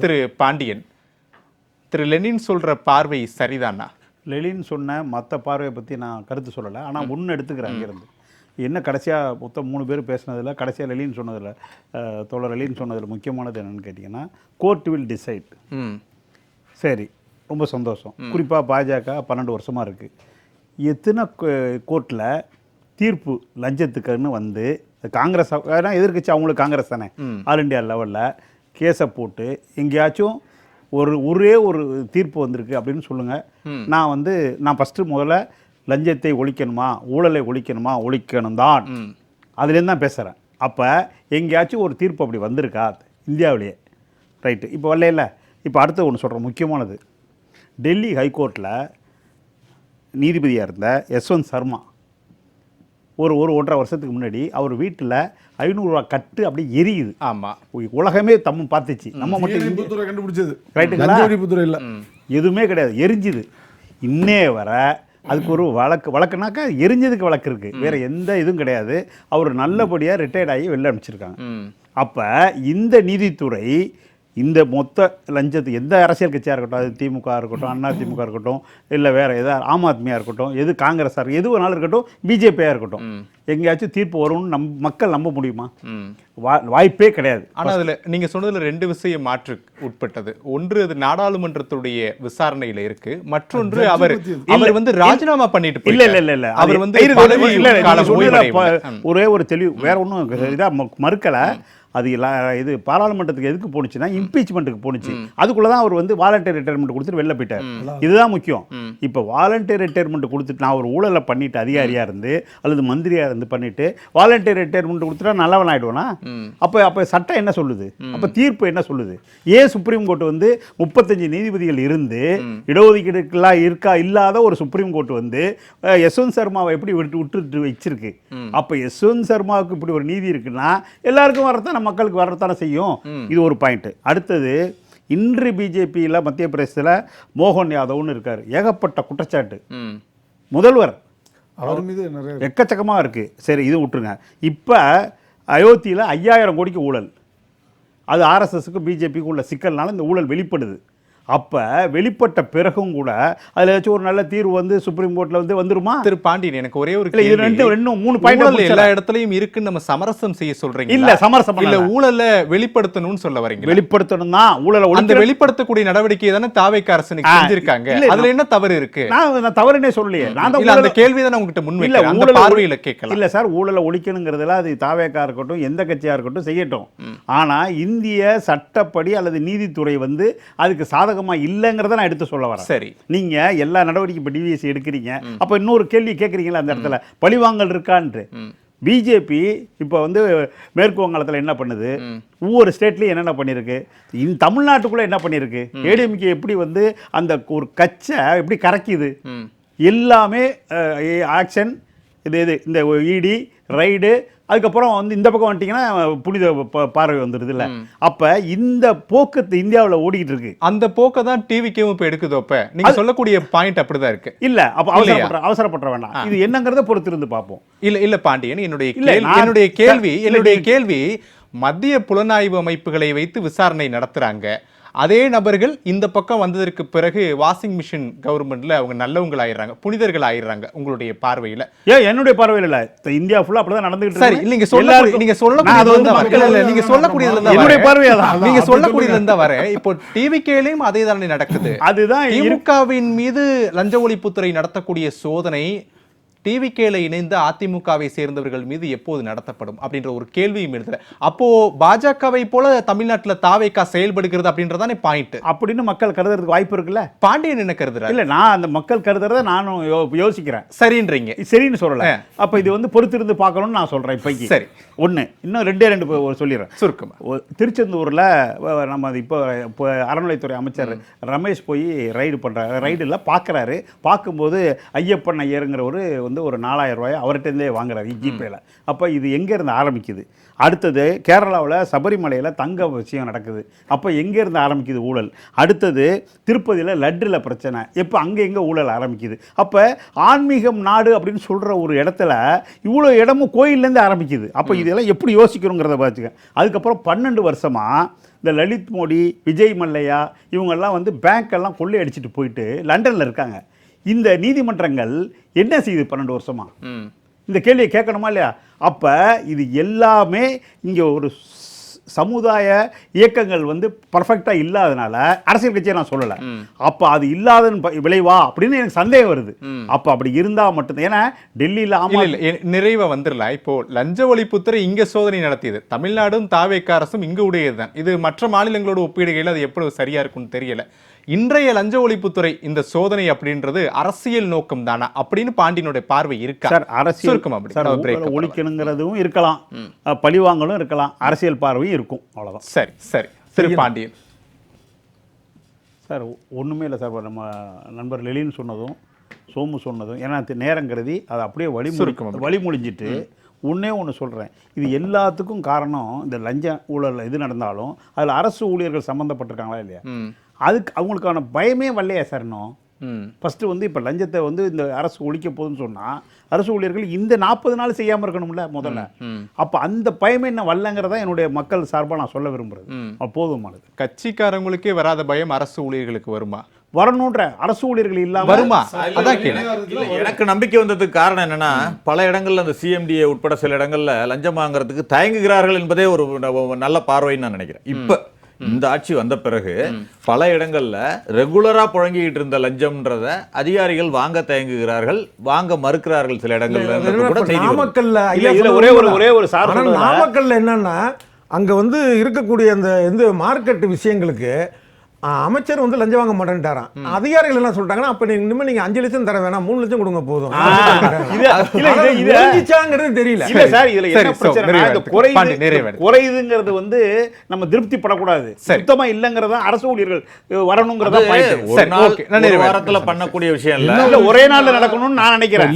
திரு பாண்டியன், திரு Lenin சொல்ற பார்வை சரிதானா? லெனின் சொன்ன மற்ற பார்வையை பற்றி நான் கருத்து சொல்லலை, ஆனால் ஒன்று எடுத்துக்கிறேன் அங்கேருந்து. என்ன கடைசியாக மொத்தம் 3 பேர் பேசினதில் கடைசியாக லெனின் சொன்னதில், தோழர் லெனின் சொன்னதில் முக்கியமானது என்னென்னு கேட்டிங்கன்னா, கோர்ட் வில் டிசைட். சரி, ரொம்ப சந்தோஷம். குறிப்பாக பாஜக 12 வருஷமாக இருக்குது. எத்தனை கோர்ட்டில் தீர்ப்பு லஞ்சத்துக்குன்னு வந்து காங்கிரஸ், ஏன்னா எதிர்க்கட்சி அவங்களுக்கு காங்கிரஸ் தானே, ஆல் இண்டியா லெவலில் கேஸை போட்டு எங்கேயாச்சும் ஒரே ஒரு தீர்ப்பு வந்திருக்கு அப்படின்னு சொல்லுங்கள். நான் ஃபஸ்ட்டு முதல்ல லஞ்சத்தை ஒழிக்கணுமா ஊழலை ஒழிக்கணுமா, ஒழிக்கணும் தான், அதுலேருந்து தான் பேசுகிறேன். அப்போ எங்கேயாச்சும் ஒரு தீர்ப்பு அப்படி வந்திருக்கா இந்தியாவிலேயே? ரைட்டு, இப்போ வரல. இப்போ அடுத்து ஒன்று சொல்கிறேன், முக்கியமானது. டெல்லி ஹைகோர்ட்டில் நீதிபதியாக இருந்த யஸ்வந்த் சர்மா ஒரு 1.5 வருஷத்துக்கு முன்னாடி அவர் வீட்டில் 500 ரூபா கட்டு அப்படியே எரியுது. ஆமாம், உலகமே தம்ம பார்த்துச்சு, நம்ம மட்டும் கண்டுபிடிச்சது. ரைட்டுங்களா? இல்லை, எதுவுமே கிடையாது, எரிஞ்சுது. இன்னே வர அதுக்கு ஒரு வழக்குனாக்கா எரிஞ்சதுக்கு வழக்கு இருக்குது, வேறு எந்த இதுவும் கிடையாது. அவர் நல்லபடியாக ரிட்டையர்ட் ஆகி வெளில அனுப்பிச்சிருக்காங்க. அப்போ இந்த நீதித்துறை இந்த மொத்த லஞ்சத்துக்கு எந்த அரசியல் கட்சியாக இருக்கட்டும், அது திமுக இருக்கட்டும், அண்ணா திமுக இருக்கட்டும், இல்லை வேறு எதாவது ஆம் ஆத்மியாக இருக்கட்டும், எது காங்கிரஸாக இருக்கும், எது வேணாலும் இருக்கட்டும், பிஜேபியாக இருக்கட்டும், எங்கேயாச்சும் தீர்ப்பு வரும்னு மக்கள் நம்ப முடியுமா? வாய்ப்பே கிடையாது. ஆனால் அதில் நீங்கள் சொன்னதில் 2 விஷயம் மாற்று உட்பட்டது. ஒன்று, அது நாடாளுமன்றத்துடைய விசாரணையில் இருக்கு. மற்றொன்று, அவர் வந்து ராஜினாமா பண்ணிட்டு இல்லை அவர் வந்து ஒரே ஒரு தெளிவு, வேற ஒன்றும் இதாக மறுக்கலை. அது இது பாராளுமன்றத்துக்கு எதுக்கு போணுச்சுன்னா இம்பீச்மெண்ட்டுக்கு போணுச்சு. அதுக்குள்ள தான் அவர் வந்து வாலண்டரி ரிட்டையர்மெண்ட் கொடுத்துட்டு வெளில போயிட்டார். இதுதான் முக்கியம். இப்போ வாலண்டரி ரிட்டையர்மெண்ட் கொடுத்துட்டு நான் ஒரு ஊழலை பண்ணிட்டு அதிகாரியாக இருந்து அல்லது மந்திரியாக இருந்து பண்ணிட்டு வாலண்டரி ரிட்டையர்மெண்ட் கொடுத்துட்டா நல்லவன் ஆகிடுவானா? அப்போ சட்டம் என்ன சொல்லுது? அப்போ தீர்ப்பு என்ன சொல்லுது? ஏன் சுப்ரீம் கோர்ட் வந்து 35 நீதிபதிகள் இருந்து இடஒதுக்கீடுக்கெல்லாம் இல்லாத ஒரு சுப்ரீம் கோர்ட் வந்து யஸ்வந்த் சர்மாவை எப்படி விட்டு வச்சிருக்கு? அப்போ யஸ்வந்த் சர்மாவுக்கு இப்படி ஒரு நீதி இருக்குன்னா எல்லாருக்கும் வரத்தான், மக்களுக்கு வரத்தானே செய்யும். இது ஒரு பாயிண்ட். அடுத்தது, இன்று பிஜேபியில் மத்திய பிரதேசத்தில் மோகன் யாதவ்னு இருக்கார், ஏகப்பட்ட குற்றச்சாட்டு. முதல்வர் அவர் மீது எக்கச்சக்கமாக இருக்கு. சரி, இது விட்டுருங்க. இப்போ அயோத்தியில் 5000 கோடிக்கு ஊழல். அது ஆர்எஸ்எஸ்க்கு பிஜேபிக்கு உள்ள சிக்கல்னால இந்த ஊழல் வெளிப்படுது. அப்போ வெளிப்பட்ட பிறகும் கூட அதில் ஏதாச்சும் ஒரு நல்ல தீர்வு வந்து சுப்ரீம் கோர்ட்டில் வந்து வந்துருமா? திரு பாண்டியன், எனக்கு ஒரே ஒரு இது 2-3 பாயிண்ட் எல்லா இடத்துலையும் இருக்குன்னு நம்ம சமரசம் செய்ய சொல்றீங்க. இல்ல, சமரசம் இல்ல, ஊழலை வெளிப்படுத்தணும்னு சொல்ல வரீங்க. வெளிப்படுத்தணும் தான், ஊழலை அந்த வெளிப்படுத்தக்கூடிய நடவடிக்கை தானே தாவேக்கா அரசு செஞ்சிருக்காங்க. அதுல என்ன தவறு இருக்கு? நான் தவறுனே சொல்லலையே. நான் அந்த கேள்வி தான் உங்ககிட்ட முன்வைக்கிறேன். அந்த பார்வையில கேட்கலாம். இல்ல சார், ஊழலை ஒழிக்கணுங்கிறதுல அது தாவேக்கா இருக்கட்டும், எந்த கட்சியா இருக்கட்டும் செய்யட்டும். ஆனா இந்திய சட்டப்படி அல்லது நீதித்துறை வந்து அதுக்கு சாதகமா இல்லங்கிறத நான் எடுத்து சொல்ல வரேன். சரி, நீங்க எல்லா நடவடிக்கை இப்போ டிவிஎஸ் எடுக்கிறீங்க, அப்ப இன்னொரு கேள்வி கேட்குறீங்களா அந்த இடத்துல, பழிவாங்கல் இருக்கான்னு? பிஜேபி இப்போ வந்து மேற்கு வங்காளத்தில் என்ன பண்ணுது, ஒவ்வொரு ஸ்டேட்லையும் என்னென்ன பண்ணியிருக்கு, இந்த தமிழ்நாட்டுக்குள்ளே என்ன பண்ணியிருக்கு, ஏடிஎம்கே எப்படி வந்து அந்த ஒரு கட்சை எப்படி கரைக்குது, எல்லாமே ஆக்ஷன். இது இந்த இடி ரைடு, அதுக்கப்புறம் வந்து இந்த பக்கம் வந்துட்டீங்கன்னா புனித பார்வை வந்துடுது இல்லை? அப்போ இந்த போக்கு இந்தியாவில் ஓடிக்கிட்டு இருக்கு. அந்த போக்கை தான் டிவிக்கும் இப்போ எடுக்குதோ? இப்போ நீங்கள் சொல்லக்கூடிய பாயிண்ட் அப்படிதான் இருக்கு. இல்லை, அப்போ அவசரப்பட வேண்டாம், இது என்னங்கிறத பொறுத்து இருந்து பார்ப்போம். இல்லை பாண்டியன், என்னுடைய கேள்வி மத்திய புலனாய்வு அமைப்புகளை வைத்து விசாரணை நடத்துறாங்க. அதே நபர்கள் இந்த பக்கம் வந்ததற்கு பிறகு வாஷிங் மிஷின் கவர்மெண்ட்ல அவங்க நல்லவங்கள் ஆயிடுறாங்க, புனிதர்கள் ஆயிடுறாங்க. உங்களுடைய பார்வையில? என்னுடைய பார்வையில் இல்ல, இந்தியா ஃபுல்லா அப்படிதான் நடந்துகிட்டு சரி, நீங்க சொல்லக்கூடியதுல இருந்தா வர இப்போ டிவிகேலயும் அதே தானே நடக்குது. அதுதான் திமுகவின் மீது லஞ்ச ஒழிப்புத்துறை நடத்தக்கூடிய சோதனை டிவிகேல இணைந்த அதிமுகவை சேர்ந்தவர்கள் மீது எப்போது நடத்தப்படும் அப்படின்ற ஒரு கேள்வியும் எழுதுற. அப்போ பாஜகவை போல தமிழ்நாட்டில் தாவேக்கா செயல்படுகிறது அப்படின்றதானே பாயிண்ட். அப்படின்னு மக்கள் கருதுறதுக்கு வாய்ப்பு இருக்குல்ல? பாண்டியன் என்ன கருதுற? இல்ல, நான் அந்த மக்கள் கருதுறத நானும் யோசிக்கிறேன். சரின்றீங்க? சரின்னு சொல்லல. அப்ப இது வந்து பொறுத்திருந்து பார்க்கணும்னு நான் சொல்றேன். இப்போக்கி சரி, ஒன்று இன்னும் 2 சொல்லிடுறேன் சுருக்கம். திருச்செந்தூர்ல நம்ம இப்போ அறநிலைத்துறை அமைச்சர் ரமேஷ் போய் ரைடு பண்றாரு. ரைடுல பார்க்குறாரு. பார்க்கும்போது ஐயப்பன் ஐயருங்கிற ஒரு வந்து வந்து ஒரு 4000 ரூபாய் அவர்கிட்டருந்தே வாங்குறாரு ஜிபேல. அப்போ இது எங்கேருந்து ஆரம்பிக்குது? அடுத்தது கேரளாவில் சபரிமலையில் தங்க விஷயம் நடக்குது. அப்போ எங்கேருந்து ஆரம்பிக்குது ஊழல்? அடுத்தது திருப்பதியில் லட்டில் பிரச்சனை, எப்போ அங்கே எங்கே ஊழல் ஆரம்பிக்குது? அப்போ ஆன்மீகம் நாடு அப்படின்னு சொல்கிற ஒரு இடத்துல இவ்வளோ இடமும் கோயிலேருந்து ஆரம்பிக்குது. அப்போ இதெல்லாம் எப்படி யோசிக்கணுங்கிறத பார்த்துக்க. அதுக்கப்புறம் 12 வருஷமாக இந்த லலித் மோடி, விஜய் மல்லையா இவங்கெல்லாம் வந்து பேங்க்கெல்லாம் கொள்ளை அடிச்சுட்டு போயிட்டு லண்டனில் இருக்காங்க. இந்த நீதிமன்றங்கள் என்ன செய்யுது 12 வருஷமா? இந்த கேள்வியை கேட்கணுமா இல்லையா? அப்போ இது எல்லாமே இங்கே ஒரு சமுதாய இயக்கங்கள் வந்து பர்ஃபெக்டாக இல்லாதனால அரசியல் கட்சியை நான் சொல்லலை. அப்போ அது இல்லாதன்னு விளைவா அப்படின்னு எனக்கு சந்தேகம் வருது. அப்போ அப்படி இருந்தால் மட்டும்தான். ஏன்னா டெல்லியில் நிறைவா வந்துடலாம். இப்போ லஞ்ச ஒழிப்புத்துறை இங்க சோதனை நடத்தியது, தமிழ்நாடும் தாவேக அரசும் இங்கு உடையதுதான். இது மற்ற மாநிலங்களோட ஒப்பீடுகையில் அது எப்படி சரியா இருக்கும்னு தெரியல. இன்றைய லஞ்ச ஒழிப்புத்துறை இந்த சோதனை அப்படின்றது அரசியல் நோக்கம் தானா அப்படின்னு பாண்டியனுடைய பார்வை இருக்கா? சார், அரசியல் ஒழிக்கணுங்கிறதும் இருக்கலாம், பழிவாங்கலும் இருக்கலாம், அரசியல் பார்வையும் இருக்கும், அவ்வளோதான். சரி சரி திரு பாண்டியன் சார். ஒன்றுமே இல்லை சார், நம்ம நண்பர் லெலின் சொன்னதும் சோமு சொன்னதும், ஏன்னா நேரம் கருதி அதை அப்படியே வழிமொழிஞ்சிட்டு ஒன்றே ஒன்று சொல்கிறேன். இது எல்லாத்துக்கும் காரணம் இந்த லஞ்ச ஊழல் இது நடந்தாலும் அதில் அரசு ஊழியர்கள் சம்மந்தப்பட்டிருக்காங்களா இல்லையா? அதுக்கு அவங்களுக்கான பயமே வரலையா சார்? இன்னும் ஃபஸ்ட்டு வந்து இப்போ லஞ்சத்தை வந்து இந்த அரசு ஒழிக்க போகுதுன்னு சொன்னால் அரசு ஊழியர்கள் இந்த 40 நாள் செய்யாமல் இருக்கணும்ல முதல்ல. அப்போ அந்த பயமே என்ன வரலங்கிறதா என்னுடைய மக்கள் சார்பாக நான் சொல்ல விரும்புகிறது. போதுமானது. கட்சிக்காரங்களுக்கே வராத பயம் அரசு ஊழியர்களுக்கு வருமா? வரணுன்ற அரசு ஊழியர்கள் இல்லாம வருமா? அதான் எனக்கு நம்பிக்கை வந்ததுக்கு காரணம் என்னன்னா, பல இடங்கள்ல அந்த சிஎம்டிஏ உட்பட சில இடங்கள்ல லஞ்சம் வாங்குறதுக்கு தயங்குகிறார்கள் என்பதே ஒரு நல்ல பார்வைன்னு நான் நினைக்கிறேன். இப்ப இந்த ஆட்சி வந்த பிறகு பல இடங்கள்ல ரெகுலரா புழங்கிட்டு இருந்த லஞ்சம்ன்றத அதிகாரிகள் வாங்க தயங்குகிறார்கள், வாங்க மறுக்கிறார்கள் சில இடங்கள்ல. நாமக்கல்ல ஒரே ஒரு நாமக்கல்ல என்னன்னா, அங்க வந்து இருக்கக்கூடிய அந்த மார்க்கெட் விஷயங்களுக்கு அமைச்சர் வந்து லஞ்சம் வாங்க மாட்டேன்ட்டாராம். அதிகாரிகள் என்ன சொல்லிட்டாங்கன்னா, அப்ப இனிமே நீங்க 5 லட்சம் தர வேணாம், 3 லட்சம் கொடுங்க போதும். தெரியல சார். இதுல என்ன பிரச்சனை? குறையுதுங்கிறது வந்து நம்ம திருப்தி படக்கூடாது. சுத்தமா இல்லங்கிறதா அரசு ஊழியர்கள் வரணுங்கிறதா ஒரு வாரத்துல பண்ணக்கூடிய விஷயம் இல்ல, ஒரே நாள்ல நடக்கணும்னு நான் நினைக்கிறேன்.